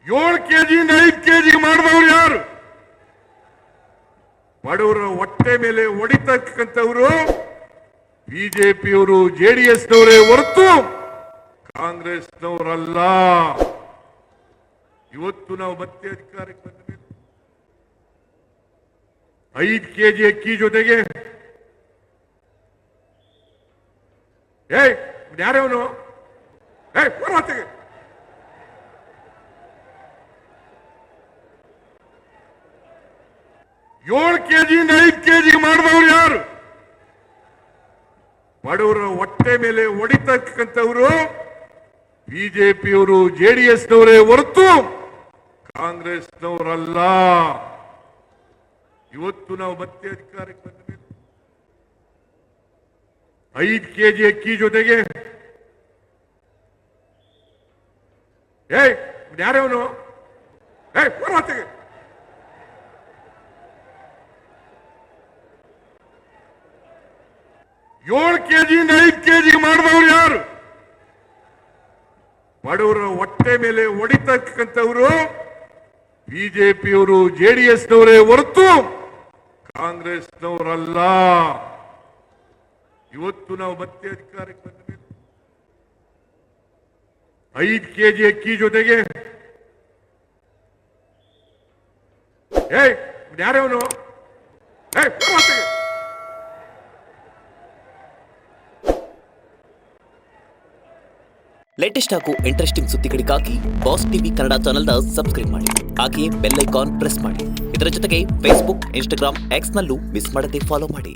7 ಕೆಜಿಯಿಂದ 5 KG ಮಾಡಿದವರು ಯಾರು? ಬಡವರ ಹೊಟ್ಟೆ ಮೇಲೆ ಹೊಡಿತಕ್ಕಂಥವರು ಬಿಜೆಪಿಯವರು, ಜೆಡಿಎಸ್ನವರೇ ಹೊರತು ಕಾಂಗ್ರೆಸ್ನವರಲ್ಲ. ಇವತ್ತು ನಾವು ಮತ್ತೆ ಅಧಿಕಾರಕ್ಕೆ ಬಂದ ಮೇಲೆ 5 ಕೆಜಿ ಅಕ್ಕಿ ಜೊತೆಗೆ ಯಾರವನು ಹೋರಾಟಗೆ 7 ಕೆಜಿಯಿಂದ 5 ಕೆಜಿ ಮಾಡಿದವರು ಯಾರು? ಬಡವರ ಹೊಟ್ಟೆ ಮೇಲೆ ಹೊಡಿತಕ್ಕಂಥವರು ಬಿಜೆಪಿಯವರು, ಜೆಡಿಎಸ್ನವರೇ ಹೊರತು ಕಾಂಗ್ರೆಸ್ನವರಲ್ಲ. ಇವತ್ತು ನಾವು ಮತ್ತೆ ಅಧಿಕಾರಕ್ಕೆ ಬಂದ ಮೇಲೆ 5 ಕೆಜಿ ಅಕ್ಕಿ ಜೊತೆಗೆ ಯಾರವನು ಹೋರಾಟಗೆ 7 ಕೆಜಿಯಿಂದ 5 ಕೆಜಿ ಮಾಡಿದವರು ಯಾರು? ಬಡವರ ಹೊಟ್ಟೆ ಮೇಲೆ ಹೊಡಿತಕ್ಕಂಥವರು ಬಿಜೆಪಿಯವರು, ಜೆಡಿಎಸ್ನವರೇ ಹೊರತು ಕಾಂಗ್ರೆಸ್ನವರಲ್ಲ. ಇವತ್ತು ನಾವು ಮತ್ತೆ ಅಧಿಕಾರಕ್ಕೆ ಬಂದ ಮೇಲೆ 5 ಕೆಜಿ ಅಕ್ಕಿ ಜೊತೆಗೆ ಯಾರವನು ಹೋರಾಟಗೆ ಲೇಟೆಸ್ಟ್ ಹಾಗೂ ಇಂಟ್ರೆಸ್ಟಿಂಗ್ ಸುದ್ದಿಗಳಿಗಾಗಿ ಬಾಸ್ ಟಿವಿ ಕನ್ನಡ ಚಾನೆಲ್ನ ಸಬ್ಸ್ಕ್ರೈಬ್ ಮಾಡಿ. ಹಾಗೆಯೇ ಬೆಲ್ ಐಕಾನ್ ಪ್ರೆಸ್ ಮಾಡಿ. ಇದರ ಜೊತೆಗೆ ಫೇಸ್ಬುಕ್, ಇನ್ಸ್ಟಾಗ್ರಾಮ್, ಎಕ್ಸ್ ನಲ್ಲೂ ಮಿಸ್ ಮಾಡದೆ ಫಾಲೋ ಮಾಡಿ.